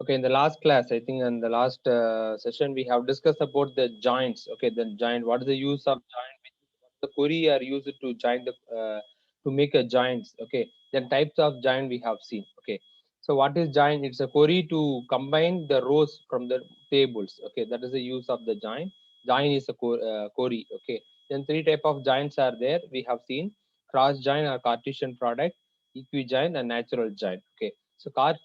Okay, in the last class, I think in the last session, we have discussed about the joints. Okay, the joint. What is the use of joint? What the query are used to join the to make a joints. Okay, then types of joint we have seen. Okay, so what is joint? It's a query to combine the rows from the tables. Okay, that is the use of the join. Join is a query. Okay, then three type of joints are there. We have seen cross join or Cartesian product, equijoin, and natural join. Okay, so cross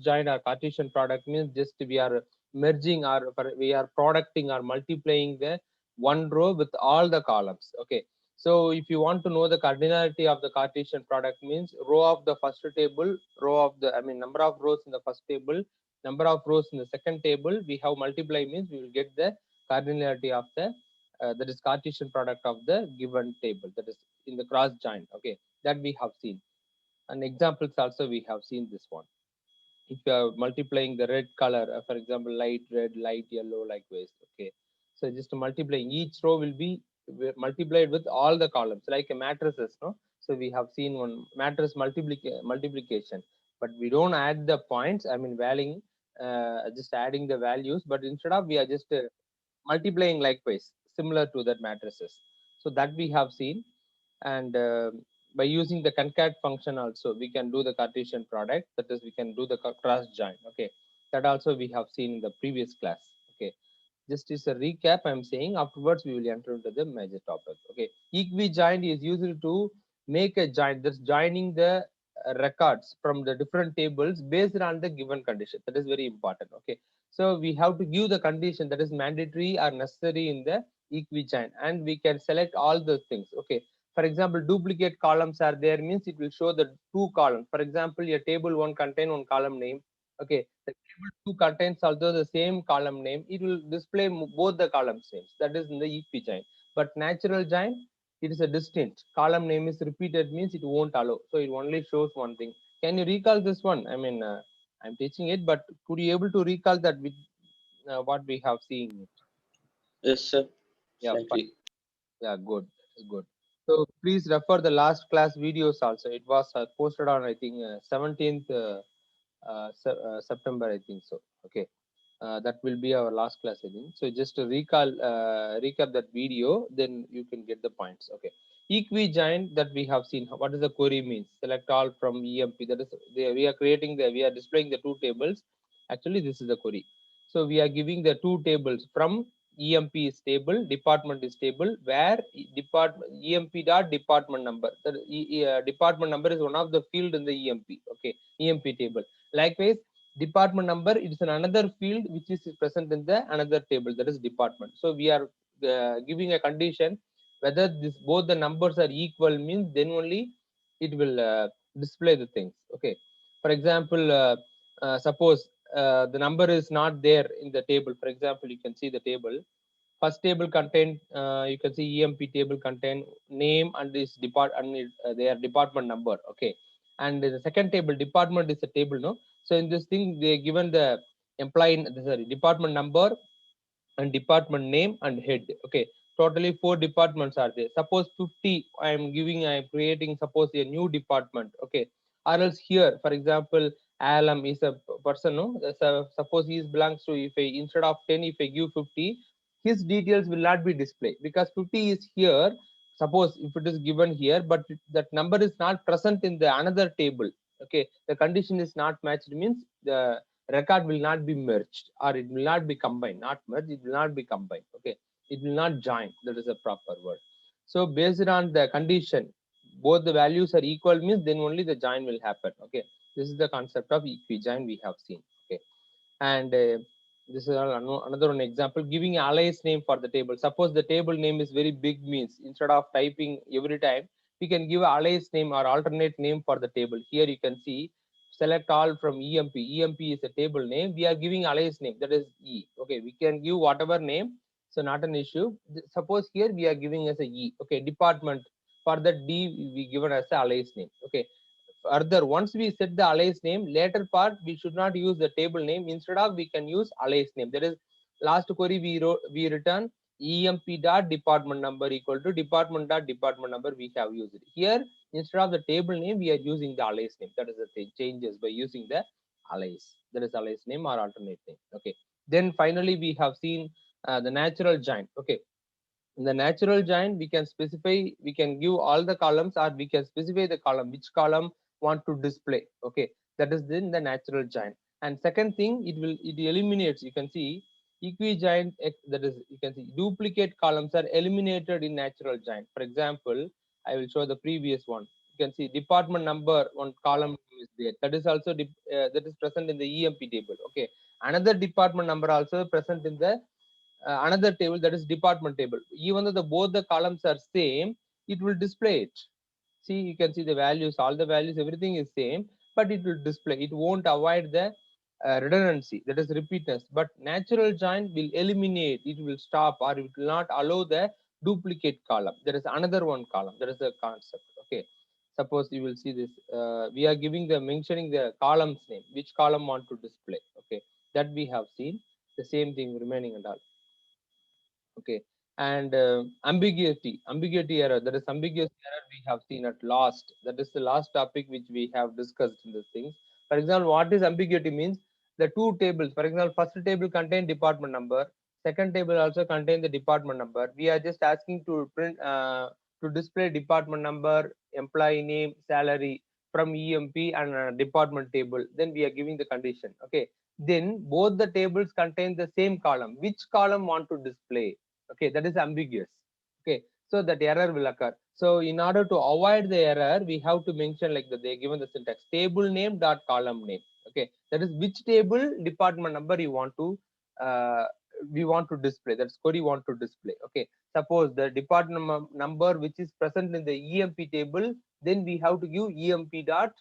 join or Cartesian product means just we are merging or we are producting or multiplying the one row with all the columns. Okay, so if you want to know the cardinality of the Cartesian product means row of the first table, row of the number of rows in the first table, number of rows in the second table, we have multiply means we will get the cardinality of the that is Cartesian product of the given table, that is in the cross join. Okay, that we have seen, and examples also we have seen this one. If you are multiplying the red color, for example, light red, light yellow, likewise. Okay, so just multiplying each row will be multiplied with all the columns like a matrices, no? So we have seen one matrix multiplication, but we don't add the points, valuing, just adding the values, but instead of we are just multiplying likewise similar to that matrices. So that we have seen, and by using the concat function also we can do the Cartesian product, that is we can do the cross join. Okay, that also we have seen in the previous class. Okay, just as a recap, I'm saying afterwards we will enter into the major topic. Okay, equijoin is used to make a join, that's joining the records from the different tables based on the given condition. That is very important. Okay, so we have to give the condition that is mandatory or necessary in the equijoin, and we can select all the things. Okay, for example, duplicate columns are there means it will show the two columns. For example, your table one contain one column name. Okay, the table two contains also the same column name. It will display both the columns names. That is in the equijoin. But natural join, it is a distinct. Column name is repeated means it won't allow. So it only shows one thing. Can you recall this one? I'm teaching it, but could you able to recall that with what we have seen? Yes, sir. Yeah, fine. Slightly. Yeah, good. Good. So please refer the last class videos also. It was posted on I think 17th September, I think so. Okay, that will be our last class, I think. So just to recap that video, then you can get the points. Okay, equijoin that we have seen. What is the query means? Select all from EMP. That is, we are creating we are displaying the two tables. Actually, this is the query. So we are giving the two tables from EMP is table, department is table, where department EMP dot department number. The department number is one of the field in the EMP. Okay, EMP table. Likewise, department number, it is another field which is present in the another table, that is department. So we are giving a condition whether this both the numbers are equal means then only it will display the things. Okay, for example, suppose the number is not there in the table. For example, you can see the table. First table contain, you can see EMP table contain name and this their department number. Okay, and the second table department is a table, no? So in this thing they given the employee, sorry, department number and department name and head. Okay, totally four departments are there. Suppose 50 I am creating suppose a new department. Okay, or else here for example Alam is a person, no? So suppose he is belongs to, if I instead of 10 if I give 50, his details will not be displayed because 50 is here. Suppose if it is given here but that number is not present in the another table. Okay, the condition is not matched means the record will not be merged or it will not be combined, not merged, it will not be combined. Okay, it will not join, that is a proper word. So based on the condition both the values are equal means then only the join will happen. Okay, this is the concept of equijoin we have seen. Okay, and this is another one example, giving alias name for the table. Suppose the table name is very big means instead of typing every time we can give alias name or alternate name for the table. Here you can see select all from EMP. EMP is a table name, we are giving alias name, that is E. Okay, we can give whatever name, so not an issue. Suppose here we are giving as a E. Okay, department, for that D we given as a alias name. Okay, further once we set the alias name, later part we should not use the table name, instead of we can use alias name. That is last query we return EMP dot department number equal to department dot department number, we have used it here. Instead of the table name we are using the alias name. That is the thing, changes by using the alias. That is alias name or alternate name. Okay. Then finally we have seen the natural join. Okay. In the natural join, we can specify, we can give all the columns, or we can specify the column, which column want to display. Okay, that is in the natural join. And second thing, it eliminates, you can see equijoin, that is, you can see duplicate columns are eliminated in natural join. For example, I will show the previous one. You can see department number, one column is there, that is also that is present in the emp table. Okay, another department number also present in the another table, that is department table. Even though both the columns are same, it will display it. See, you can see the values, all the values, everything is same, but it will display, it won't avoid the redundancy, that is repeatness. But natural join will eliminate, it will stop, or it will not allow the duplicate column. There is another one column, there is a concept. Okay, suppose you will see this, we are giving the mentioning the columns name, which column want to display. Okay, that we have seen. The same thing remaining and all. Okay, and ambiguity error, there is ambiguous error we have seen at last. That is the last topic which we have discussed in this things. For example, what is ambiguity means? The two tables, for example, first table contain department number, second table also contain the department number. We are just asking to print to display department number, employee name, salary from emp and department table, then we are giving the condition. Okay, then both the tables contain the same column, which column want to display? Okay, that is ambiguous. Okay, so that error will occur. So in order to avoid the error, we have to mention like that, they given the syntax table name dot column name. Okay, that is which table department number you want to uh, we want to display, that's query want to display. Okay, suppose the department number which is present in the emp table, then we have to give emp dot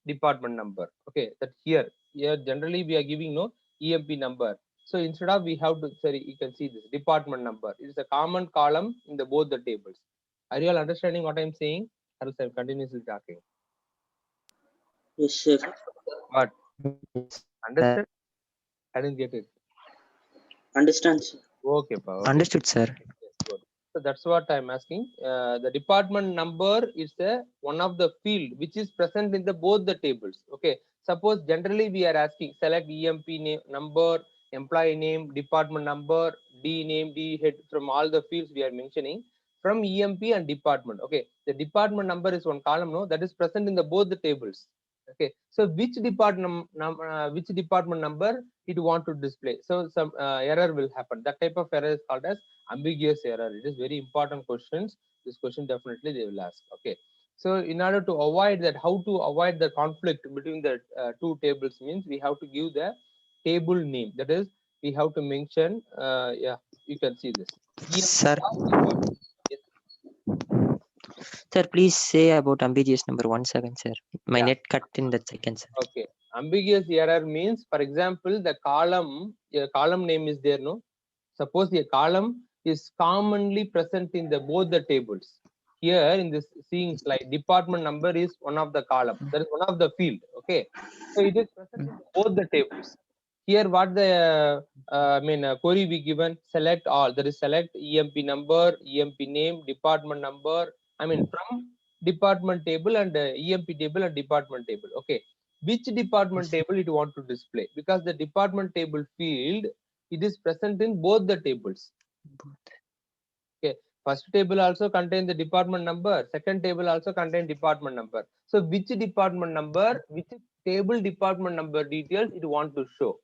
department number. Okay, that here generally we are giving no emp number. So instead of, we have to, sorry, you can see this department number. It is a common column in the both the tables. Are you all understanding what I'm saying? Or else I'm continuously talking. Yes, sir. What? Yes, Understand? sir. I didn't get it. Understand, sir. Okay, pa. Okay. Understood, sir. Yes, good. So that's what I'm asking. The department number is one of the field which is present in the both the tables. Okay. Suppose generally we are asking select EMP name, number, employee name, department number, D name, D head, from all the fields we are mentioning from EMP and department. Okay. The department number is one column, no, that is present in the both the tables. Okay. So which department number it want to display? So some error will happen. That type of error is called as ambiguous error. It is very important questions. This question definitely they will ask. Okay, so in order to avoid that, how to avoid the conflict between the two tables means we have to give the table name. That is, we have to mention, yeah, you can see this Sir, department. Yes. sir, please say about ambiguous number 1 second, sir. My Yeah, net cut in that second, sir. okay, ambiguous error means, for example, the column, a column name is there, no, suppose a column is commonly present in the both the tables. Here in this seeing slide, department number is one of the column, that is one of the field. Okay, so it is present in both the tables. Here what the query we given, select all, that is select emp number, emp name, department number, from department table and emp table and department table. Okay, which department Yes. table it want to display, because the department table field, it is present in both the tables. Okay, first table also contain the department number, second table also contain department number. So which department number, which table department number details it want to show,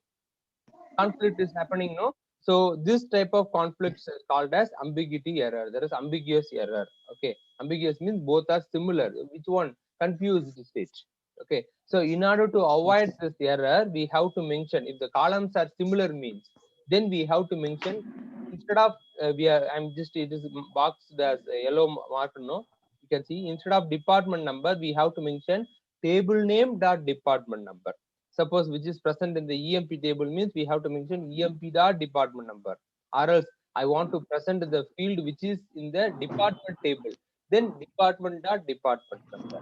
conflict is happening, no. So this type of conflicts is called as ambiguity error. There is ambiguous error. Okay, ambiguous means both are similar, which one confused state. Okay, so in order to avoid this error, we have to mention if the columns are similar means, then we have to mention, instead of we are, I'm just, it is boxed as a yellow marker, no, you can see instead of department number we have to mention table name dot department number. Suppose which is present in the emp table means we have to mention emp dot department number, or else I want to present the field which is in the department table, then department dot department number.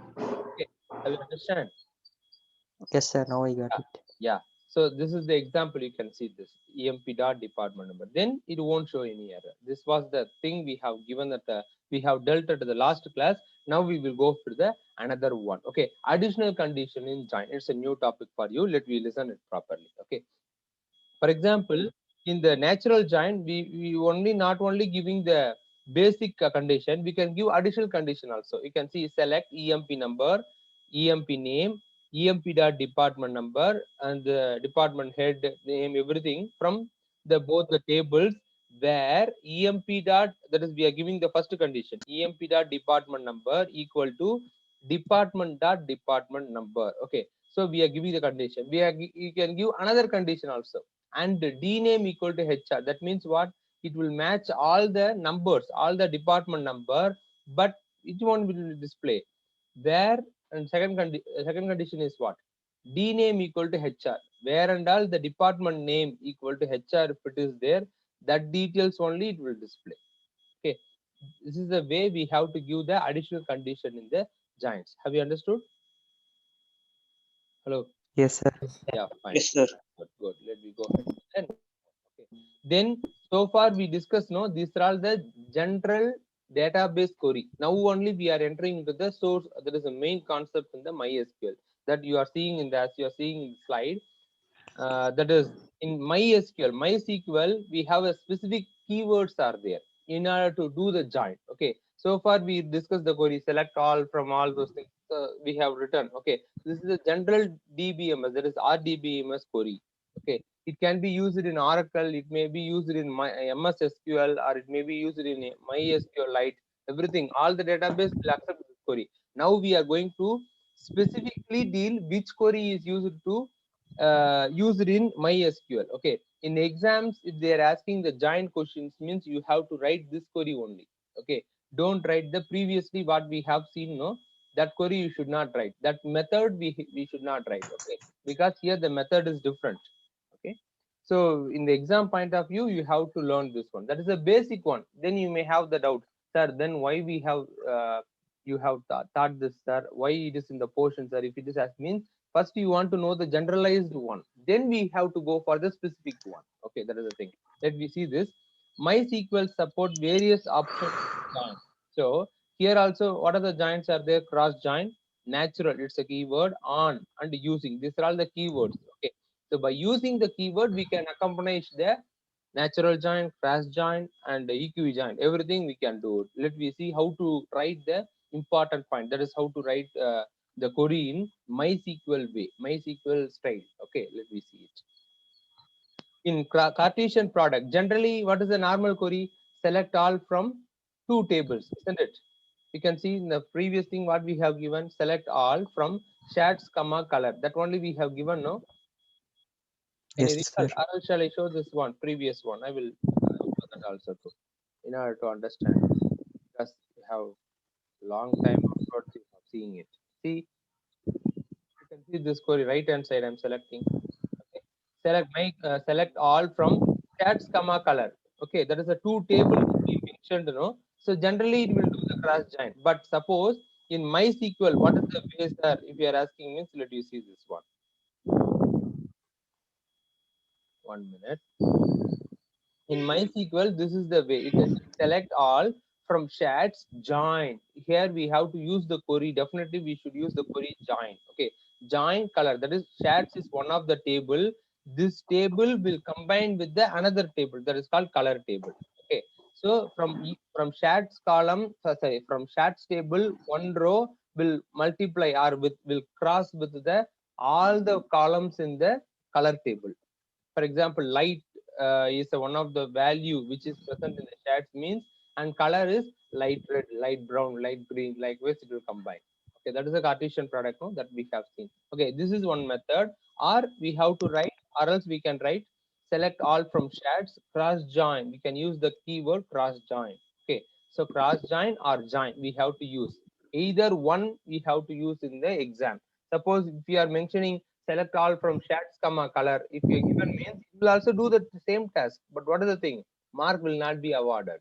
Okay, have you understand? Yes, sir. Now I got Yeah, it. yeah. So this is the example. You can see this emp dot department number. Then it won't show any error. This was the thing we have given that We have dealt at the last class. Now we will go for the another one. Okay, additional condition in join. It's a new topic for you. Let me listen it properly. Okay, for example, in the natural join, we only not only giving the basic condition, we can give additional condition also. You can see select EMP number, EMP name, EMP dot department number, and the department head name, everything from the both the tables where EMP dot, that is we are giving the first condition, EMP dot department number equal to department dot department number. Okay, so we are giving the condition. You can give another condition also, and dname equal to HR. That means what? It will match all the numbers, all the department number, but each one will display there. And second condition is what? Dname equal to HR, where and all the department name equal to HR, if it is there, that details only it will display. Okay, this is the way we have to give the additional condition in the joins. Have you understood? Hello. Yes, sir. Yeah, fine. Yes, sir. Good. Let me go ahead. Then so far we discussed, no, these are all the general database query. Now only we are entering into the source. There is a main concept in the MySQL that you are seeing in the, as you are seeing in the slide. That is in MySQL, we have a specific keywords are there in order to do the join. Okay, so far we discussed the query select all from all those things. We have written. Okay, this is a general DBMS, that is RDBMS query. Okay, it can be used in Oracle, it may be used in MS SQL, or it may be used in MySQLite. Everything, all the database will accept this query. Now we are going to specifically deal which query is used to used in MySQL. Okay, in exams, if they are asking the giant questions, means you have to write this query only. Okay, don't write the previously what we have seen. No, that query you should not write. That method we should not write. Okay, because here the method is different. Okay, so in the exam point of view, you have to learn this one. That is a basic one. Then you may have the doubt, sir. Then why we have you have thought this, sir? Why it is in the portion, sir? If it is as means, first you want to know the generalized one, then we have to go for the specific one. Okay, that is the thing. Let me see this. MySQL support various options to join. So here also, what are the joins are there? Cross join, natural, it's a keyword, on, and using. These are all the keywords. Okay, so by using the keyword, we can accomplish the natural join, cross join, and EQ join. Everything we can do it. Let me see how to write the important point. That is how to write the query in MySQL way, MySQL style. Okay, let me see it. In Cartesian product, generally, what is the normal query? Select all from two tables, isn't it? You can see in the previous thing what we have given, select all from shades, comma, color. That only we have given, no? Can you Yes, recall? sir. Or shall I show this one, previous one? I will show that also too, in order to understand, because we have long time afterwards you have seeing it. See, you can see this query right hand side. I'm selecting. Okay, select all from stats, comma, color. Okay, that is a two table we mentioned, no? So generally it will do the cross join. But suppose in MySQL, what is the base there? If you are asking means, let you see this one. 1 minute. In MySQL, this is the way. You can select all from chats, join. Here we have to use the query. Definitely we should use the query join. Okay, join color. That is chats is one of the table. This table will combine with the another table that is called color table. Okay, so from chats column, sorry, from chats table, one row will multiply or will cross with the all the columns in the color table. For example, light is one of the value which is present in the chats means, and color is light red, light brown, light green. Likewise, it will combine. Okay, that is a Cartesian product, no, that we have seen. Okay, this is one method. Or we have to write, or else we can write select all from chats, cross join. We can use the keyword cross join. Okay, so cross join or join we have to use. Either one we have to use in the exam. Suppose if we are mentioning select all from shades, comma, color. If you given means, it will also do the same task. But what is the thing? Mark will not be awarded.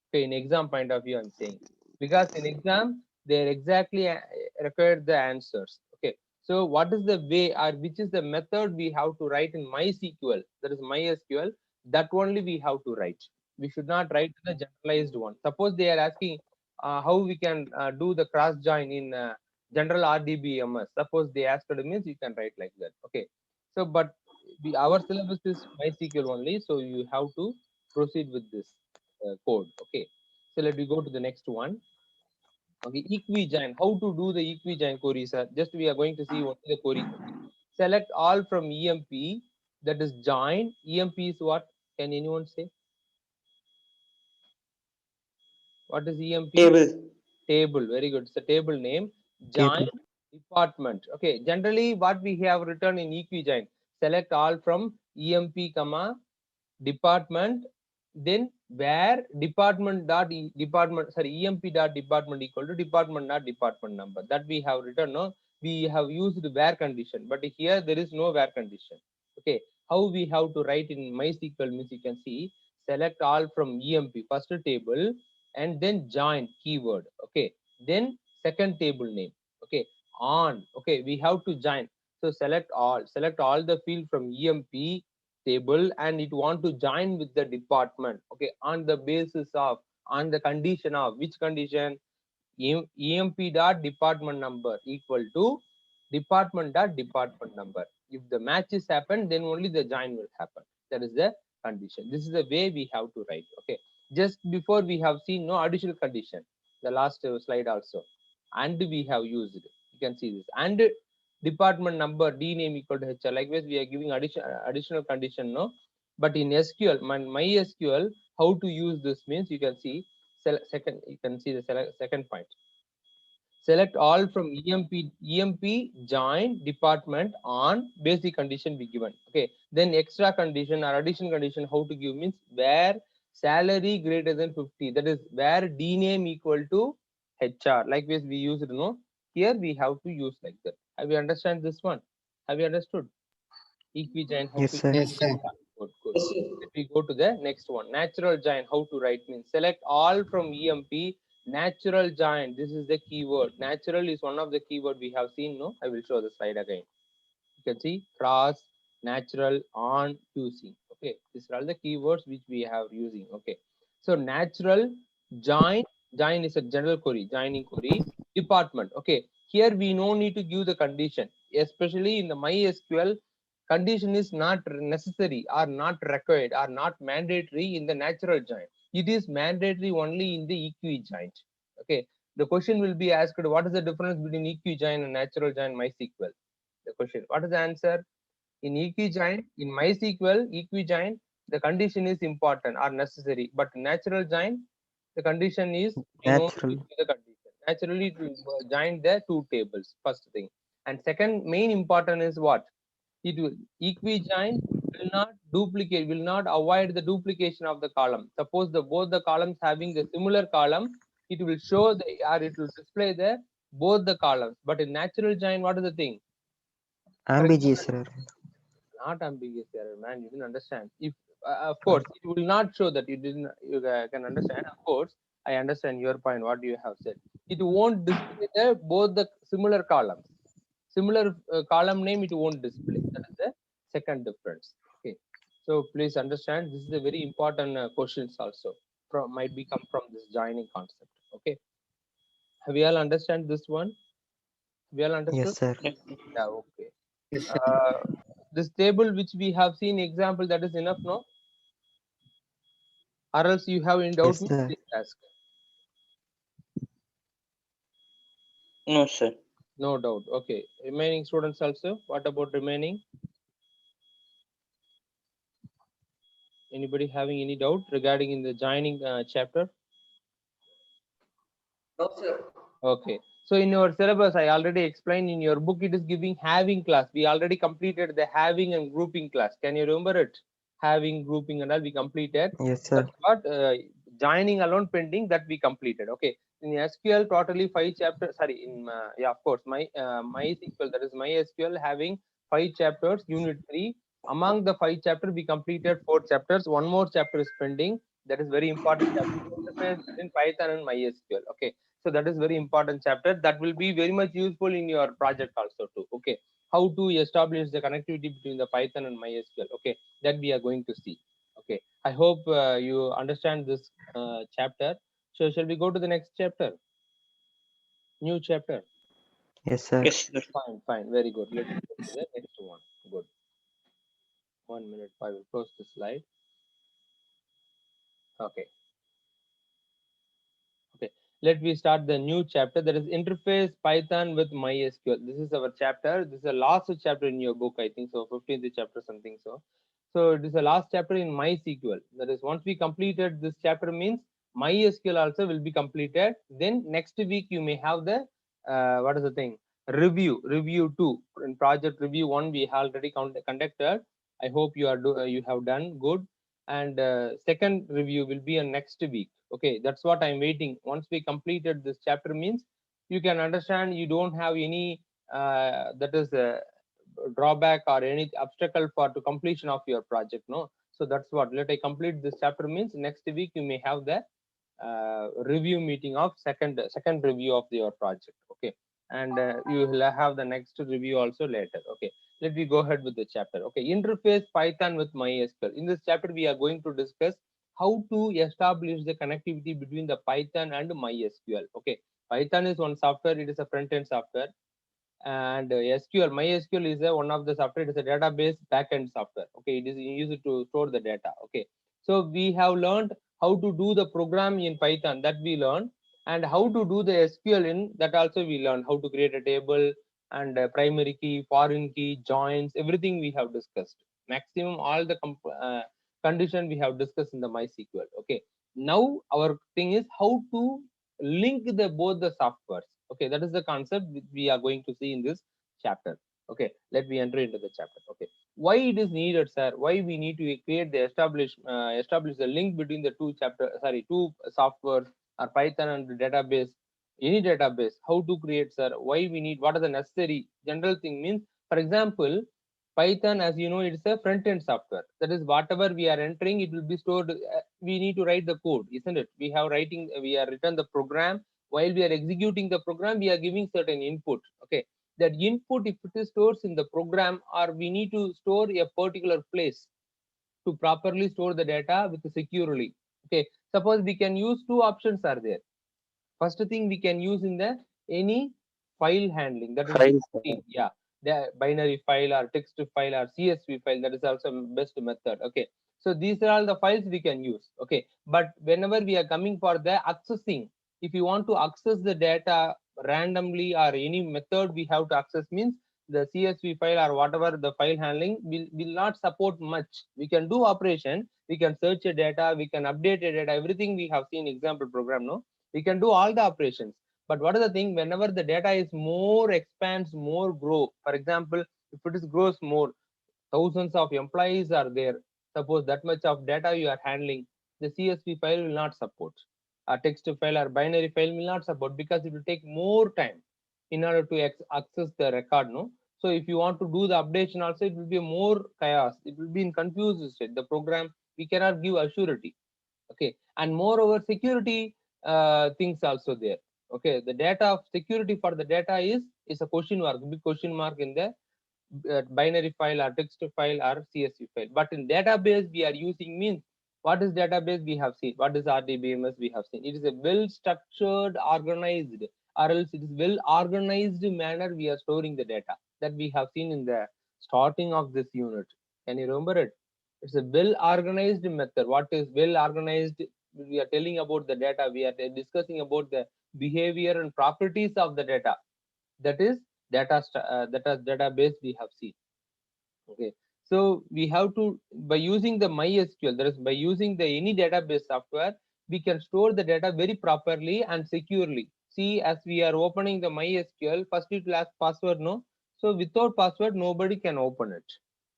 Okay, in exam point of view, I'm saying, because in exam they exactly require the answers. Okay, so what is the way or which is the method we have to write in MySQL? That is MySQL. That only we have to write. We should not write the generalized one. Suppose they are asking how we can do the cross join in general RDBMS. Suppose they asked it means you can write like that. Okay. So, but our syllabus is MySQL only, so you have to proceed with this code. Okay. So let me go to the next one. Okay, equi-join. How to do the equi-join query, sir? Just we are going to see what is the query. Select all from EMP. That is join. EMP is what? Can anyone say? What is EMP? Table. Table. Very good. It's a table name. Join Table. department. Okay. Generally, what we have written in equi-join. Select all from EMP, comma department, then where department dot department, sorry, emp dot department equal to department dot department number. That we have written. No, we have used where condition, but here there is no where condition. Okay, how we have to write in MySQL means you can see select all from emp, first table, and then join keyword. Okay, then second table name. Okay, on. Okay, we have to join. So select all the field from emp table, and it want to join with the department. Okay, on the basis of, on the condition of, which condition? emp dot department number equal to department dot department number. If the matches happen, then only the join will happen. That is the condition. This is the way we have to write. Okay, just before we have seen no additional condition, the last slide also, and we have used it. You can see this, and department number d name equal to HR. Likewise, we are giving additional condition, no. But in SQL, MySQL, how to use this means you can see second. You can see the second point. Select all from EMP join department on basic condition be given. Okay. Then extra condition or addition condition how to give means where salary greater than 50. That is where d name equal to HR. Likewise, we use it. No. Here we have to use like that. Have you understand this one? Have you understood? Equi-join how Yes, to sir. use? Good, good. Let me go to the next one. Natural join, how to write means select all from EMP. Natural join, this is the keyword. Natural is one of the keyword we have seen. No, I will show the slide again. You can see cross, natural, on, using. Okay, these are all the keywords which we have using. Okay, so natural join. Join is a general query, joining query. Department. Okay, here we no need to give the condition, especially in the MySQL. Condition is not necessary or not required or not mandatory in the natural join. It is mandatory only in the equi-join. Okay, the question will be asked, what is the difference between equi-join and natural join MySQL? The question, what is the answer? In equi-join, in MySQL equi-join, the condition is important or necessary, but natural join, the condition is we know Natural. the condition. Naturally, it will join the two tables. First thing, and second main important is what? It will equi-join will not duplicate, will not avoid the duplication of the column. Suppose the both the columns having the similar column, it will show the, or it will display the both the columns. But in natural join, what is the thing? For example, Ambiguous error. not ambiguous error, man. You didn't understand. If of course it will not show that you didn't. You can understand. Of course, I understand your point. What you have said. It won't display the both the similar columns. Similar column name it won't display. That is the second difference. Okay. So please understand. This is a very important questions also. From might become from this joining concept. Okay. Have you all understand this one? Have you all Yes, understood? sir. Yeah. Okay. This table which we have seen example, that is enough, no? Or else you have any doubt, Yes, me, sir. please ask. No, sir. No doubt. Okay. Remaining students also. What about remaining? Anybody having any doubt regarding in the joining chapter? No, sir. Okay. So in your syllabus, I already explained in your book, it is giving having class. We already completed the having and grouping class. Can you remember it? Having, grouping, and all we completed. Yes, sir. But joining alone pending, that we completed. Okay. In SQL, totally 5 chapters. Sorry, in yeah, of course, MySQL, that is MySQL having 5 chapters, unit 3. Among the 5 chapters, we completed 4 chapters. One more chapter is pending. That is very important chapter. Interface between Python and MySQL. Okay. So that is very important chapter. That will be very much useful in your project also too. Okay. How to establish the connectivity between the Python and MySQL. Okay. That we are going to see. Okay, I hope you understand this chapter. So shall we go to the next chapter? New chapter. Yes, sir. Yes, sir. Fine, fine, very good. Let's go to the next one. Good. 1 minute. I will close the slide. Okay. Okay, let me start the new chapter. That is interface Python with MySQL. This is our chapter. This is the last chapter in your book, I think so, 15th chapter, something so. So it is the last chapter in MySQL. That is, once we completed this chapter means MySQL also will be completed. Then next week you may have the what is the thing? Review two. In project review one we already conducted. I hope you are you have done good. And second review will be on next week. Okay, that's what I'm waiting. Once we completed this chapter means you can understand, you don't have any that is drawback or any obstacle for to completion of your project, no. So that's what, let I complete this chapter means next week you may have the review meeting of second review of your project. Okay, and you will have the next review also later. Okay, let me go ahead with the chapter. Okay, interface Python with MySQL. In this chapter we are going to discuss how to establish the connectivity between the Python and MySQL. Okay, Python is one software, it is a front end software. And SQL, MySQL is one of the software. It is a database backend software. Okay, it is used to store the data. Okay, so we have learned how to do the program in Python, that we learned, and how to do the SQL in that also we learned. How to create a table and primary key, foreign key, joins, everything we have discussed. Maximum all the condition we have discussed in the MySQL. Okay, now our thing is how to link the both the softwares. Okay, that is the concept which we are going to see in this chapter. Okay, let me enter into the chapter. Okay, why it is needed, sir? Why we need to create the establish the link between the two softwares or Python and the database, any database? How to create, sir? Why we need? What are the necessary general thing means? For example, Python, as you know, it's a front end software. That is, whatever we are entering, it will be stored. We need to write the code, isn't it? We are written the program. While we are executing the program, we are giving certain input. Okay, that input, if it is stored in the program, or we need to store a particular place to properly store the data with securely. Okay, suppose we can use two options are there. First thing we can use in the any file handling, that is File. yeah, the binary file or text file or CSV file, that is also best method. Okay, so these are all the files we can use. Okay, but whenever we are coming for the accessing, if you want to access the data randomly or any method we have to access means the CSV file or whatever the file handling will not support much. We can do operation, we can search a data, we can update a data, everything we have seen example program, no, we can do all the operations. But what is the thing, whenever the data is more expands, more grow, for example, if it is grows more, thousands of employees are there, suppose that much of data you are handling, the CSV file will not support, a text file or binary file will not support, because it will take more time in order to access the record, no. So if you want to do the updation also, it will be more chaos, it will be in confused state, the program we cannot give assurity. Okay, and moreover security things also there. Okay, the data of security for the data is a question mark, big question mark in the binary file or text file or CSV file. But in database we are using means, what is database we have seen, what is RDBMS we have seen, it is a well structured, organized, or else it is well organized manner we are storing the data, that we have seen in the starting of this unit. Can you remember it? It's a well organized method. What is well organized? We are telling about the data, we are discussing about the behavior and properties of the data, that is database we have seen. Okay, so we have to, by using the MySQL, that is by using the any database software, we can store the data very properly and securely. See, as we are opening the MySQL, first it will ask password, no, so without password nobody can open it.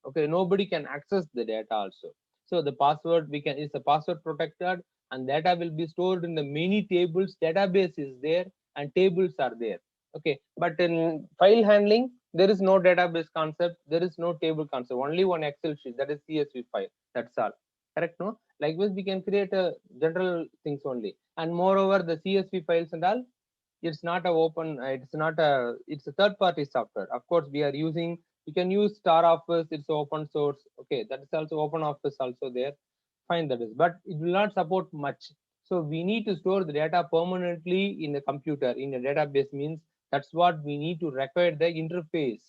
Okay, nobody can access the data also. So the password we can is a password protected, and data will be stored in the many tables, database is there and tables are there. Okay, but in file handling there is no database concept, there is no table concept, only one Excel sheet, that is CSV file, that's all. Correct, no? Likewise we can create a general things only. And moreover the CSV files and all, it's not a open, it's not a, it's a third party software. Of course we are using, you can use Star Office, it's open source. Okay, that is also open office also there. fine, that is, but it will not support much. So we need to store the data permanently in the computer in a database means that's what we need to require the interface.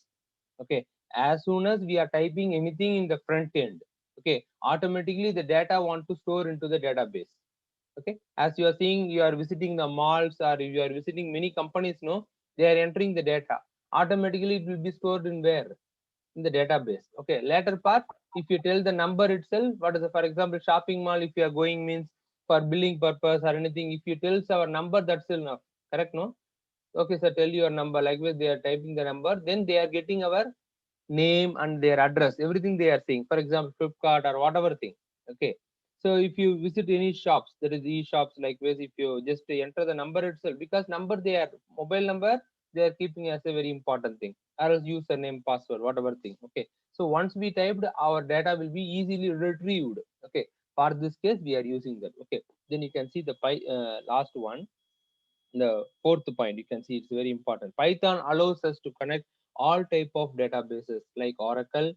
Okay, as soon as we are typing anything in the front end, okay, automatically the data want to store into the database. Okay, as you are seeing, you are visiting the malls or you are visiting many companies, no, they are entering the data automatically. It will be stored in where? In the database. Okay, later part, if you tell the number itself, what is the, for example, shopping mall, if you are going means for billing purpose or anything, if you tells our number, that's enough. Correct, no? Okay, sir, tell your number. Likewise, they are typing the number, then they are getting our name and their address, everything they are saying. For example, Flipkart or whatever thing. Okay. So if you visit any shops, there is e-shops, likewise, if you just enter the number itself, because number they are mobile number, they are keeping as a very important thing, or else username, password, whatever thing. Okay. So once we typed, our data will be easily retrieved. Okay. For this case, we are using that. Okay. Then you can see the last one, the fourth point. You can see it's very important. Python allows us to connect all type of databases like Oracle,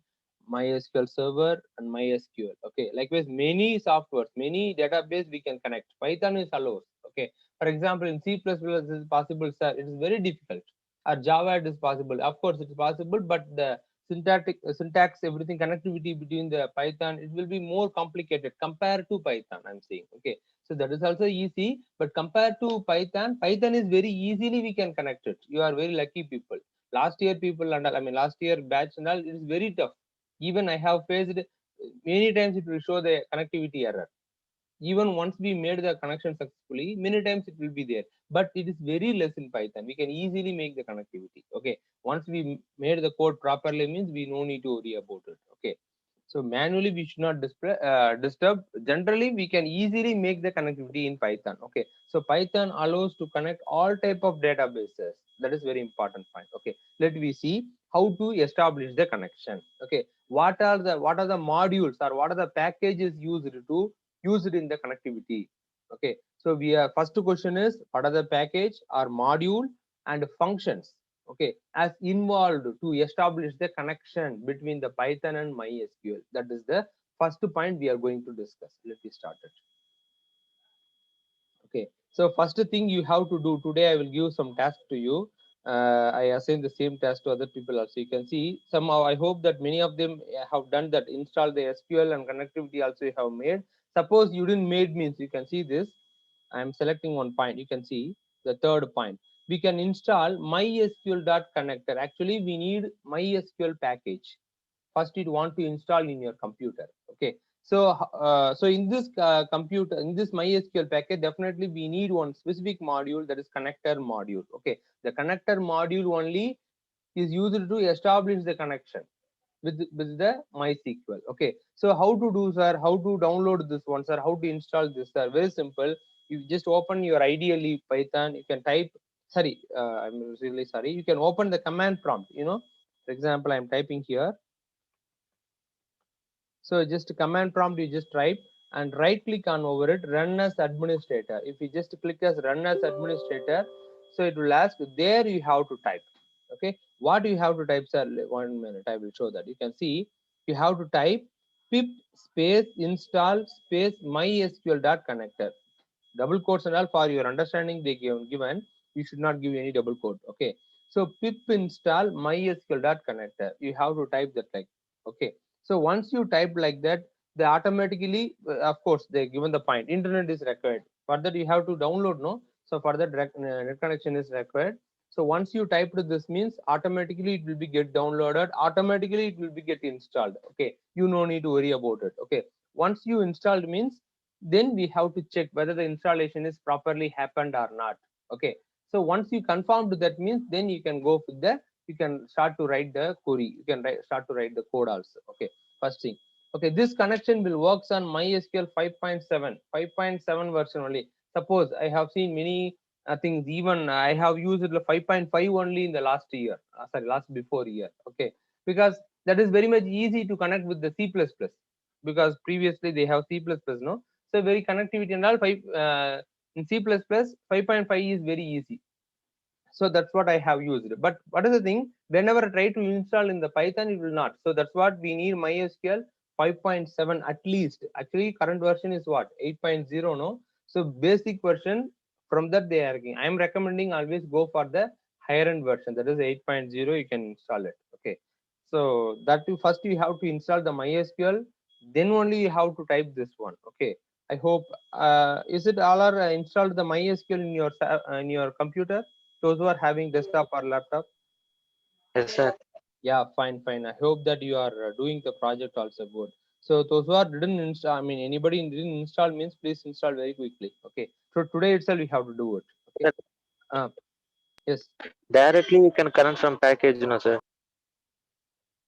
MySQL Server, and MySQL. Okay, likewise, many softwares, many database we can connect. Python is allows. Okay, for example, in C++ this is possible, sir. It is very difficult. Or Java it is possible. Of course, it is possible, but the syntax, everything, connectivity between the Python, it will be more complicated compared to Python. I'm saying. Okay, so that is also easy, but compared to Python, Python is very easily we can connect it. You are very lucky people. Last year people and all, I mean last year batch and all, it is very tough. Even I have faced many times it will show the connectivity error. Even once we made the connection successfully, many times it will be there, but it is very less in Python. We can easily make the connectivity. Okay, once we made the code properly means we no need to worry about it. Okay, so manually we should not disturb. Generally, we can easily make the connectivity in Python. Okay, so Python allows to connect all type of databases. That is very important point. Okay, let we see how to establish the connection. Okay, what are the modules or what are the packages used to use it in the connectivity? Okay, so we are first question is what are the package or module and functions, okay, as involved to establish the connection between the Python and MySQL. That is the first point we are going to discuss. Let me start it. Okay, so first thing you have to do today, I will give some task to you. I assign the same task to other people also. You can see somehow, I hope that many of them have done that, install the SQL and connectivity also you have made. Suppose you didn't made means you can see this. I'm selecting one point. You can see the third point. We can install mysql.connector. Actually, we need MySQL package. First, you want to install in your computer. Okay. So, so in this computer, in this MySQL package, definitely we need one specific module, that is connector module. Okay. The connector module only is used to establish the connection with the MySQL. Okay, so how to do, sir? How to download this one, sir? How to install this, sir? Very simple. You just open your ideally Python. You can type. Sorry, I'm really sorry. You can open the command prompt. For example, I'm typing here. So just command prompt, you just type and right click on over it, run as administrator. If you just click as run as administrator, so it will ask, there you have to type. Okay, what you have to type, sir? 1 minute, I will show that. You can see you have to type pip space install space mysql.connector. Double quotes and all for your understanding they given. You should not give any double quote. Okay, so pip install mysql.connector. You have to type that like. Okay, so once you type like that, they automatically, of course, they given the point. Internet is required. For that, you have to download, no? So for that, net connection is required. So once you type this means automatically it will be get downloaded. Automatically it will be get installed. Okay, you no need to worry about it. Okay, once you installed means then we have to check whether the installation is properly happened or not. Okay, so once you confirmed that means then you can go with the, you can start to write the query. You can start to write the code also. Okay, first thing. Okay, this connection will works on MySQL 5.7 version only. Suppose I have seen many things, even I have used 5.5 only in the last year, sorry, last before year. Okay, because that is very much easy to connect with the C++, because previously they have C++, no? So very connectivity and all, in C++, 5.5 is very easy. So that's what I have used. But what is the thing? Whenever I try to install in the Python, it will not. So that's what we need MySQL 5.7 at least. Actually, current version is what? 8.0, no? So basic version, from that they are getting. I am recommending always go for the higher end version, that is 8.0. You can install it. Okay. So that you first you have to install the MySQL, then only you have to type this one. Okay. I hope is it all are installed the MySQL in your computer? Those who are having desktop or laptop. Yes, sir. Yeah, fine, fine. I hope that you are doing the project also good. So those who are didn't install, I mean, anybody didn't install means please install very quickly. Okay. So today itself we have to do it. Okay. Sir, Uh, yes. directly you can connect from package, no, sir.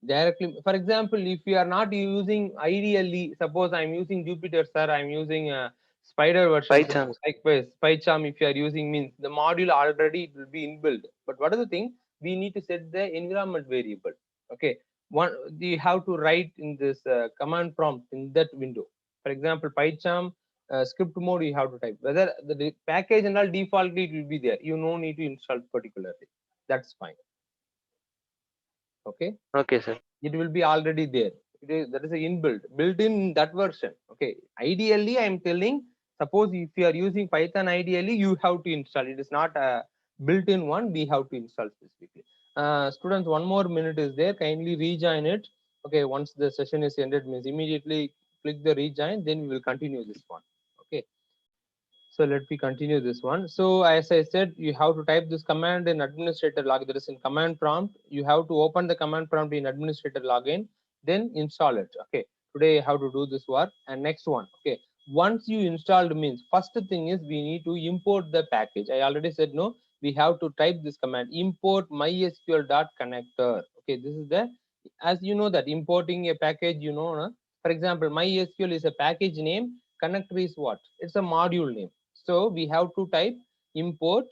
Directly, for example, if you are not using, ideally, suppose I'm using Jupyter, sir, I'm using Spider version, Python. likewise PyCharm. If you are using, means the module already it will be inbuilt, but what is the thing, we need to set the environment variable. Okay. One, you have to write in this command prompt in that window. For example, PyCharm script mode, you have to type whether the package and all defaultly it will be there, you no need to install particularly. That's fine. Okay. Okay, sir. It will be already there. It is, that is a inbuilt, built in that version. Okay. Ideally, I am telling, suppose if you are using Python, ideally you have to install. It is not a built-in one. We have to install specifically. Students, 1 more minute is there. Kindly rejoin it. Okay. Once the session is ended, means immediately click the rejoin. Then we will continue this one. Okay. So let me continue this one. So as I said, you have to type this command in administrator log. That is in command prompt. You have to open the command prompt in administrator login, then install it. Okay. Today I have to do this work. And next one. Okay. Once you installed means, first thing is we need to import the package. I already said no. We have to type this command, import mysql.connector. Okay. This is the, as you know that importing a package, you know, for example, mysql is a package name. Connector is what? It's a module name. So we have to type import.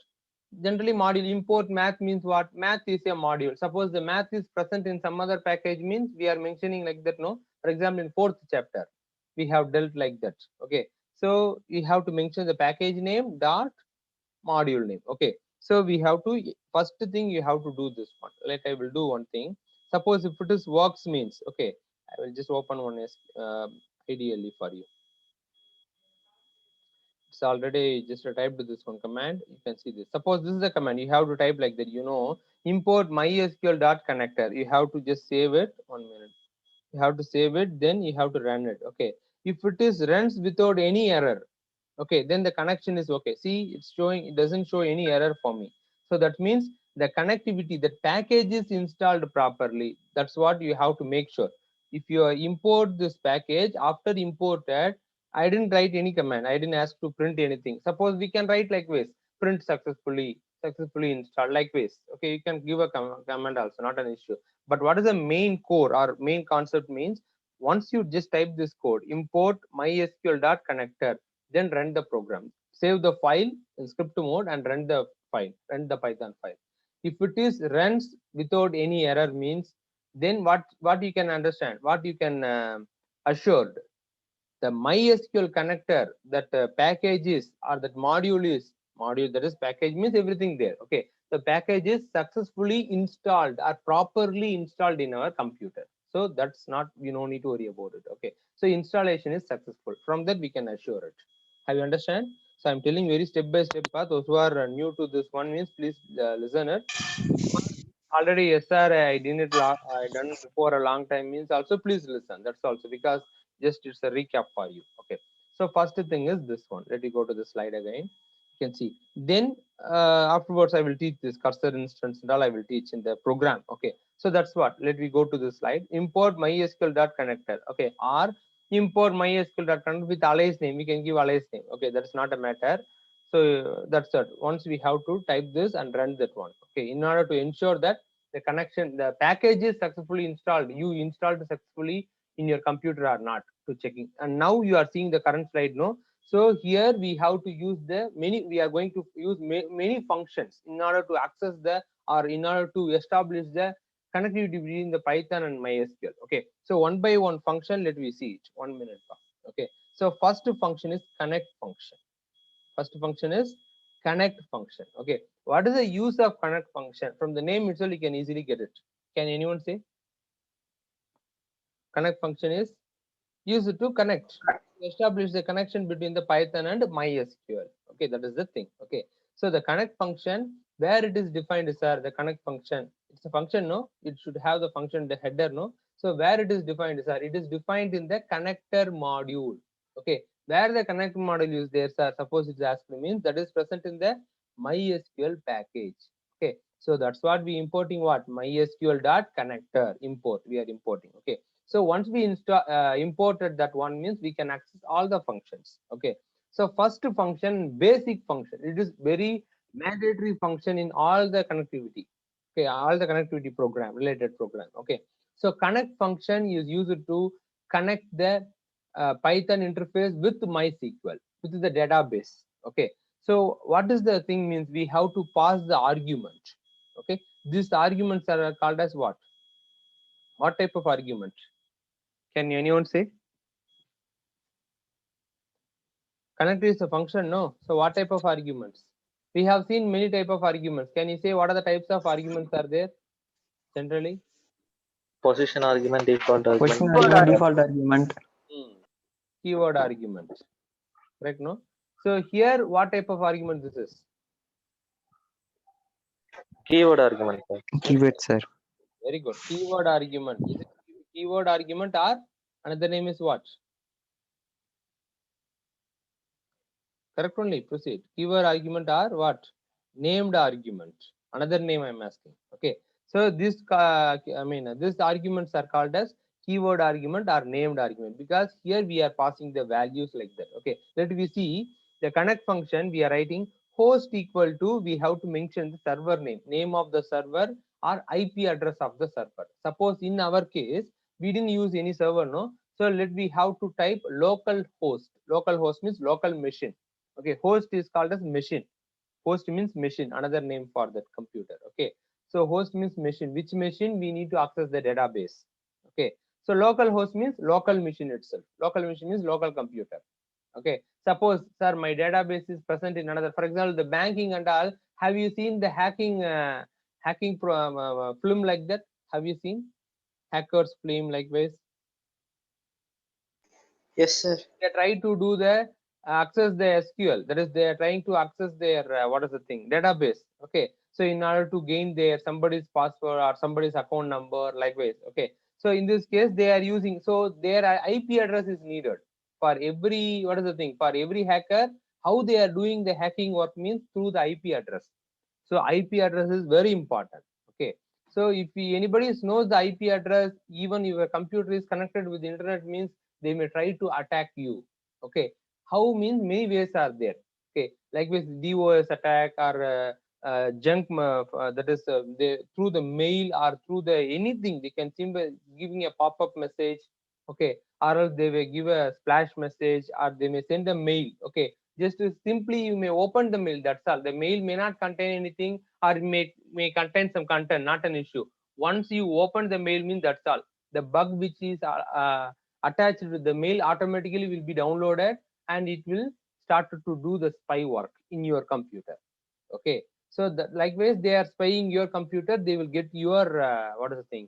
Generally, module import math means what? Math is a module. Suppose the math is present in some other package, means we are mentioning like that. No, for example, in fourth chapter, we have dealt like that. Okay, so we have to mention the package name dot module name. Okay, so we have to, first thing you have to do this one. Like I will do one thing. Suppose if it is works means, okay, I will just open one ideally for you. It's already just typed this one command. You can see this. Suppose this is the command. You have to type like that. You know, import mysql.connector. You have to just save it. 1 minute. You have to save it. Then you have to run it. Okay. If it is runs without any error, okay, then the connection is okay. See, it's showing. It doesn't show any error for me. So that means the connectivity, the package is installed properly. That's what you have to make sure. If you import this package, after imported, I didn't write any command. I didn't ask to print anything. Suppose we can write like this: print successfully installed, like this. Okay, you can give a command also, not an issue. But what is the main core or main concept means? Once you just type this code, import mysql.connector, then run the program. Save the file in script mode and run the file, run the Python file. If it is runs without any error means, then what you can understand, what you can assured, the MySQL connector, that package is, or that module is, module, that is package means everything there. Okay, the package is successfully installed or properly installed in our computer. So that's not, we no need to worry about it. Okay, so installation is successful. From that we can assure it. Have you understand? So I'm telling very step by step path. Those who are new to this one means please listen it. Already, yes sir, I didn't I done before a long time means also please listen. That's also because just it's a recap for you. Okay, so first thing is this one. Let me go to the slide again. You can see, then afterwards I will teach this cursor instance and all I will teach in the program. Okay, so that's what, let me go to the slide. Import mysql.connector. Okay, or import mysql.connector with alias name. We can give alias name. Okay, that's not a matter. So that's it. Once we have to type this and run that one. Okay, in order to ensure that the connection, the package is successfully installed, you installed successfully in your computer or not, to checking. And now you are seeing the current slide, no? So here we have to use the many, we are going to use many functions in order to access the, or in order to establish the connectivity between the Python and MySQL. Okay, so one by one function, let me see it. 1 minute. Okay, so first function is connect function. First function is connect function. Okay, what is the use of connect function? From the name itself you can easily get it. Can anyone say? Connect function is use it to connect, establish the connection between the Python and MySQL. Okay, that is the thing. Okay, so the connect function, where it is defined is the connect function. It's a function, no? It should have the function, the header, no? So where it is defined is it is defined in the connector module. Okay, where the connect module is there, sir. Suppose it's asked means that is present in the MySQL package. Okay, so that's what we importing, what MySQL dot connector import we are importing. Okay, so once we install imported that one means we can access all the functions. Okay, so first function, basic function, it is very mandatory function in all the connectivity. Okay, all the connectivity program, related program. Okay, so connect function is used to connect the Python interface with MySQL, with the database. Okay, so what is the thing means we have to pass the argument. Okay, these arguments are called as what? What type of argument? Can anyone say? Connect is a function, no? So what type of arguments? We have seen many type of arguments. Can you say what are the types of arguments are there generally? Position argument, default argument. Question Keyword argument, argument. default argument. Keyword argument. Correct, no? So here, what type of argument this is? Keyword argument, sir. Keyword, sir. Very good. Keyword argument. Is it keyword argument or another name is what? Correct only. Proceed. Keyword argument or what? Named argument. Another name I'm asking. Okay. So this, these arguments are called as keyword argument or named argument because here we are passing the values like that. Okay. Let we see the connect function. We are writing host equal to, we have to mention the server name of the server or IP address of the server. Suppose in our case, we didn't use any server, no? So let we have to type local host. Local host means local machine. Okay, host is called as machine. Host means machine, another name for that computer. Okay, so host means machine. Which machine we need to access the database? Okay, so local host means local machine itself. Local machine means local computer. Okay, suppose, sir, my database is present in another, for example, the banking and all. Have you seen the hacking film like that? Have you seen hackers film like this? Yes, sir. They try to do the access the SQL. That is, they are trying to access their what is the thing, database. Okay, so in order to gain their somebody's password or somebody's account number, likewise. Okay, so in this case they are using, so their IP address is needed for every, what is the thing, for every hacker. How they are doing the hacking work means through the IP address. So IP address is very important. Okay, so if anybody knows the IP address, even your computer is connected with the internet means they may try to attack you. Okay, how means many ways are there. Okay, like with DOS attack or junk, that is they, through the mail or through the anything, they can simply giving a pop-up message. Okay, or else they will give a splash message or they may send a mail. Okay, just to simply you may open the mail, that's all. The mail may not contain anything or it may contain some content, not an issue. Once you open the mail means that's all. The bug which is attached with the mail automatically will be downloaded and it will start to do the spy work in your computer. Okay, so that likewise they are spying your computer, they will get your what is the thing,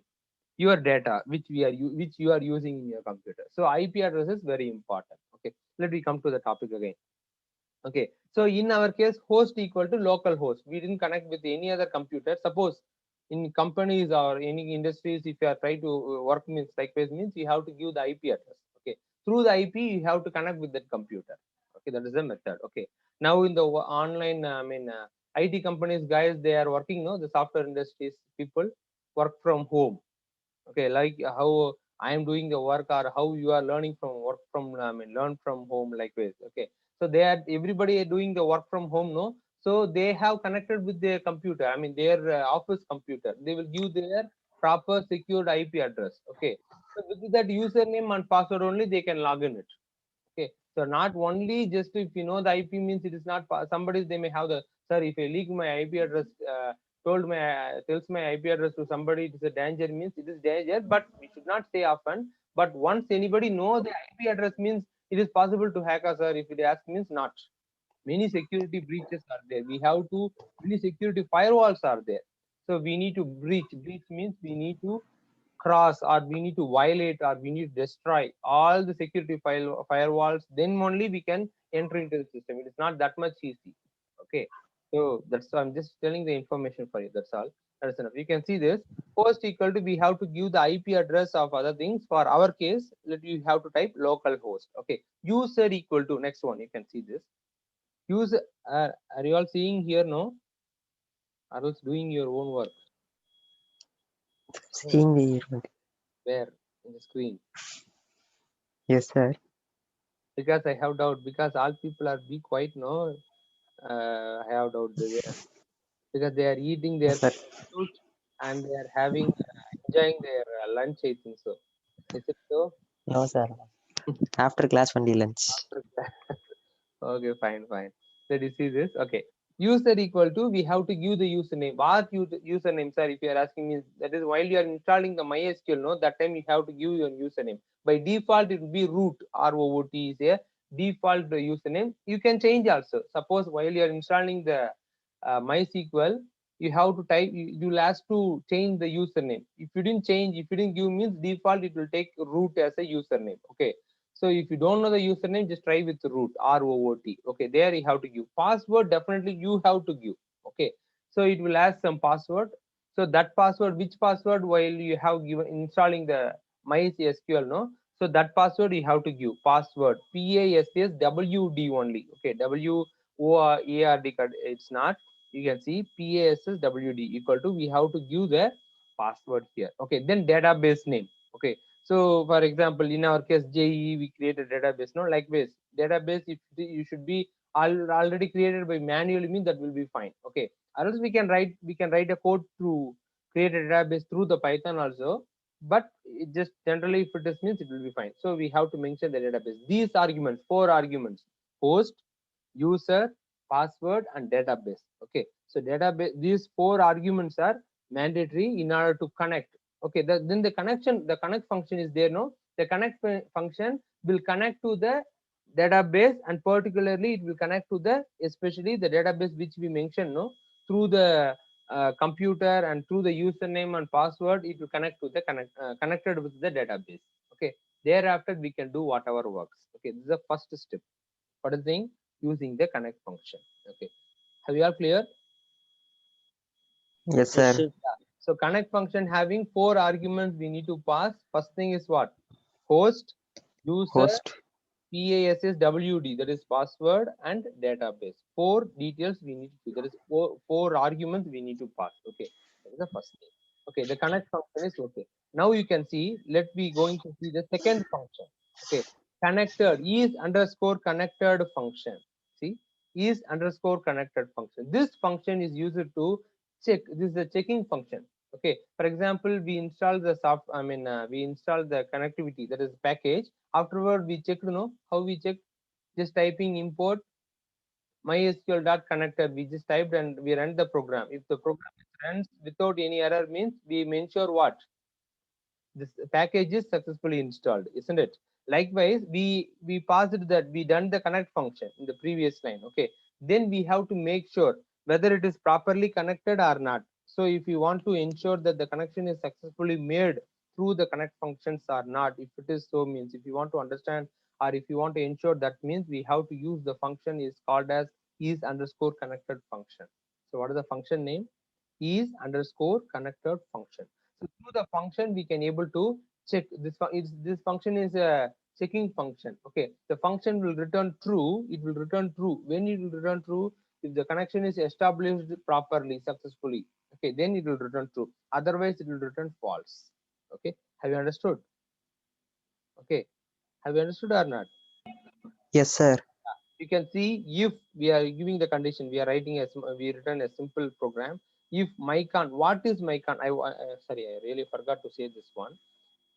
your data which which you are using in your computer. So IP address is very important. Okay, let me come to the topic again. Okay, so in our case, host equal to local host. We didn't connect with any other computer. Suppose in companies or any industries, if you are trying to work means likewise means you have to give the IP address. Okay, through the IP you have to connect with that computer. Okay, that is the method. Okay, now in the online, IT companies guys, they are working. No, the software industries people work from home. Okay, like how I am doing the work or how you are learning from work from, learn from home likewise. Okay, so they are, everybody are doing the work from home, no? So they have connected with their computer, their office computer. They will give their proper secured IP address. Okay, so with that username and password only they can log in it. Okay, so not only just if you know the IP means it is not somebody, they may have the, sir, if I leak my IP address, tells my IP address to somebody, it is a danger means it is danger, but we should not say often. But once anybody know the IP address means it is possible to hack us, sir. If it ask means not. Many security breaches are there. We have to, many security firewalls are there. So we need to breach. Breach means we need to cross, or we need to violate, or we need to destroy all the security firewalls, then only we can enter into the system. It is not that much easy. Okay, so that's, I'm just telling the information for you. That's all. That's enough. You can see this host equal to, we have to give the IP address of other things. For our case, that you have to type local host. Okay, user equal to, next one, you can see this user. Are you all seeing here? No, are else doing your own work? Seeing the event. Where in the screen? Yes, sir. Because I have doubt, because all people are be quiet. No, I have doubt there, because they are eating their Yes, sir. food and they are having enjoying their lunch. I think so. Is it so? No, sir. After class only lunch. After class. Okay, fine, fine. Let us see this. Okay, user equal to, we have to give the username. What username, sir? If you are asking me, that is while you are installing the MySQL, no, that time you have to give your username. By default, it will be root, ROOT is a default username. You can change also. Suppose while you are installing the MySQL, you have to type. You'll ask to change the username. If you didn't change, if you didn't give means default, it will take root as a username. Okay. So if you don't know the username, just try with root, ROOT. Okay, there you have to give. Password, definitely you have to give. Okay, so it will ask some password. So that password, which password, while you have given installing the MySQL, no? So that password you have to give. Password, PASSWD only. Okay, WORARD, it's not. You can see PASSWD equal to, we have to give the password here. Okay, then database name. Okay, so for example, in our case, JE, we create a database. No, likewise, database, if you should be already created by manually, means that will be fine. Okay, or else we can write a code to create a database through the Python also. But it just generally, if it is means, it will be fine. So we have to mention the database. These arguments, 4 arguments: host, user, password, and database. Okay, so database, these 4 arguments are mandatory in order to connect. Okay, then the connect function is there. No, the connect function will connect to the database, and particularly it will connect to the, especially the database which we mentioned, no, through the computer, and through the username and password, it will connect to the connected with the database. Okay, thereafter we can do whatever works. Okay, this is the first step. What is the thing? Using the connect function. Okay, have you all clear? Yes, Yes, sir. sir. So connect function having 4 arguments we need to pass. First thing is what? Host, user, Host. PASSWD, that is password, and database. 4 details we need to. That is four arguments we need to pass. Okay, that is the first thing. Okay, the connect function is okay. Now you can see. Let me going to see the second function. Okay, connected is underscore connected function. See, is underscore connected function. This function is used to check. This is a checking function. Okay, for example, we install the we install the connectivity, that is package. Afterward, we check, how we check? Just typing import mysql.connector. We just typed and we run the program. If the program runs without any error, means we ensure what? This package is successfully installed, isn't it? Likewise, we passed that, we done the connect function in the previous line. Okay, then we have to make sure whether it is properly connected or not. So if you want to ensure that the connection is successfully made through the connect functions or not, if it is so, means if you want to understand, or if you want to ensure, that means we have to use the function is called as is underscore connected function. So what is the function name? Is underscore connected function. So through the function, we can able to check this. This function is a checking function. Okay, the function will return true. It will return true. When it will return true, if the connection is established properly, successfully. Okay, then it will return true. Otherwise, it will return false. Okay, have you understood? Okay, have you understood or not? Yes, sir. You can see, if we are giving the condition, we are writing we return a simple program. If mycon, what is mycon? Sorry, I really forgot to say this one.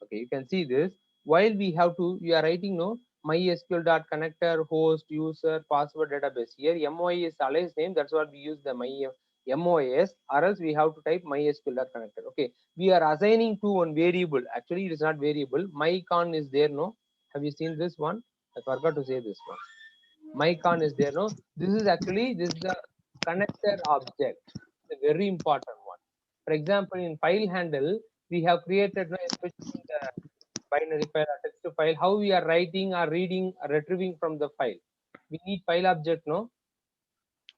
Okay, you can see this. While we have to, we are writing, no, mysql.connector, host, user, password, database. Here MOI is alias name. That's what we use the MOIS, or else we have to type mysql.connector. Okay, we are assigning to one variable. Actually, it is not variable. Mycon is there, no? Have you seen this one? I forgot to say this one. Mycon is there, no? This is the connector object. It's a very important one. For example, in file handle, We have created, especially in the binary file or text file, how we are writing or reading or retrieving from the file. We need file object, no?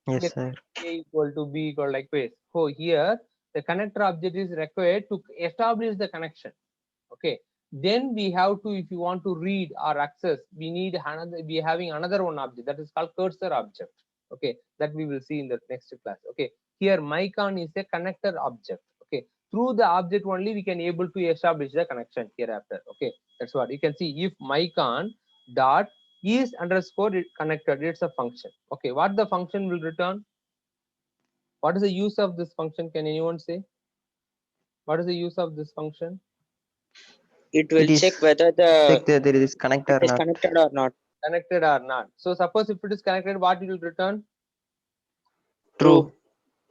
Yes, Let sir. A equal to B equal likewise. So here the connector object is required to establish the connection. Okay. Then we have to, if you want to read or access, we need another, we are having another one object that is called cursor object. Okay, that we will see in the next class. Okay, here mycon is a connector object. Okay, through the object only we can able to establish the connection hereafter. Okay, that's what you can see. If mycon dot is underscore it connected, it's a function. Okay, what the function will return? What is the use of this function? Can anyone say? What is the use of this function? It will It is check whether check that there is connected it or is not. connected or not. Connected or not. So suppose if it is connected, what it will return? True.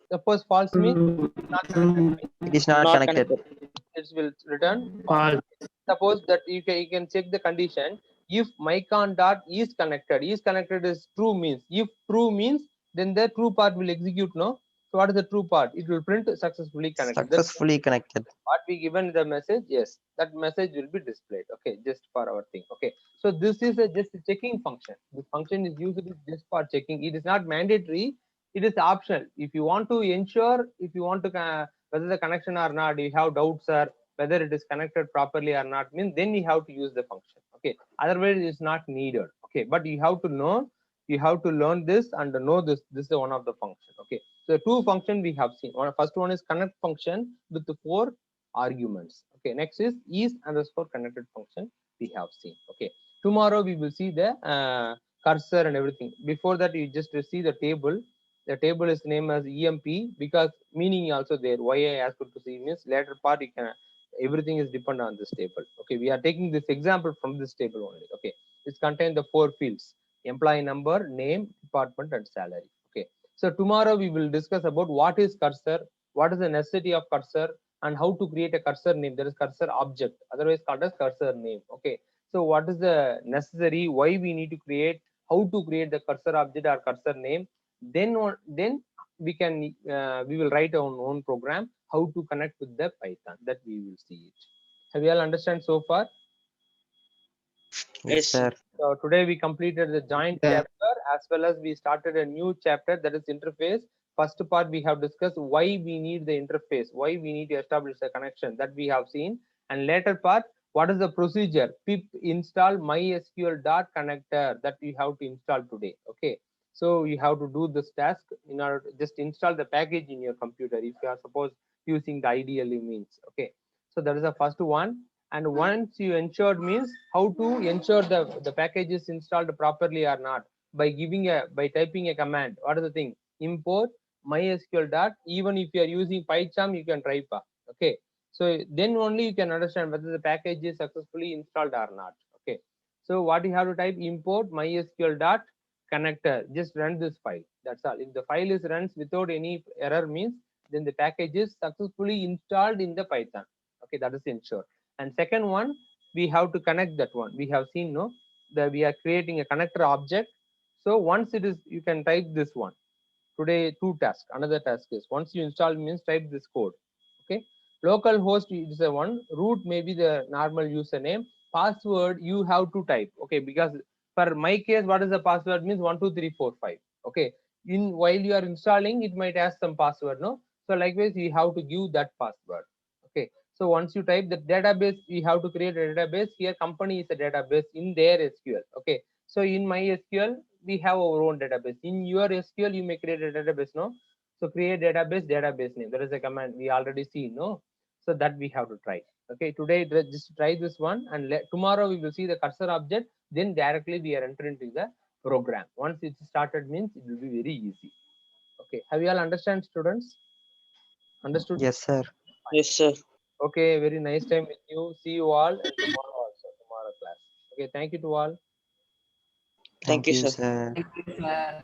Suppose false means not connected means It is not Not connected. connected. it will return false. False. Suppose that you can check the condition. If mycon dot is connected is true means, if true means, then the true part will execute, no? So what is the true part? It will print successfully connected. That's Successfully connected. what we given the message. Yes, that message will be displayed. Okay, just for our thing. Okay, so this is just a checking function. This function is usually just for checking. It is not mandatory, it is optional. If you want to ensure, if you want to whether the connection or not, you have doubts or whether it is connected properly or not, means then you have to use the function. Okay, otherwise it's not needed. Okay, but you have to know, you have to learn this and know this. This is one of the function. Okay, so two function we have seen. First one is connect function with the 4 arguments. Okay, next is underscore connected function we have seen. Okay, tomorrow we will see the cursor and everything. Before that, you just see the table. The table is named as emp because meaning also there. Why I asked you to see means later part you can, everything is dependent on this table. Okay, we are taking this example from this table only. Okay, it contains the 4 fields: employee number, name, department, and salary. Okay, so tomorrow we will discuss about what is cursor, what is the necessity of cursor, and how to create a cursor name. There is cursor object, otherwise called as cursor name. Okay, so what is the necessary, why we need to create, how to create the cursor object or cursor name. Then we can we will write our own program how to connect with the Python, that we will see it. Have you all understand so far? Yes, Yes. sir. So today we completed the joint Yeah. chapter, as well as we started a new chapter, that is interface. First part we have discussed why we need the interface, why we need to establish a connection, that we have seen. And later part, what is the procedure? Pip install mysql dot connector, that we have to install today. Okay, so you have to do this task in order to just install the package in your computer if you are suppose using the ideally means. Okay, so that is the first one. And once you ensured means how to ensure the package is installed properly or not, by giving a, by typing a command. What is the thing? Import mysql dot, even if you are using pycharm you can type. Okay, so then only you can understand whether the package is successfully installed or not. Okay, so what you have to type, import mysql dot connector, just run this file, that's all. If the file is runs without any error means, then the package is successfully installed in the Python. Okay, that is ensured. And second one, we have to connect that one. We have seen, no, that we are creating a connector object. So once it is, you can type this one. Today, 2 tasks. Another task is once you install means type this code. Okay, local host is a one, root may be the normal username, password you have to type. Okay, because for my case, what is the password means 12345. Okay, in while you are installing, it might ask some password, no? So likewise, you have to give that password. Okay, so once you type the database, you have to create a database. Here company is a database in their SQL. Okay, so in my SQL we have our own database. In your SQL you may create a database, no? So create database name, there is a command we already see, no? So that we have to try. Okay, today just try this one, and tomorrow we will see the cursor object, then directly we are entering into the program. Once it's started means it will be very easy. Okay, have you all understand, students? Understood? Yes, sir. Yes, sir. Okay, very nice time with you. See you all, and tomorrow also, tomorrow class. Okay, thank you to all. Thank Thank you, you, sir. sir. Thank you, sir.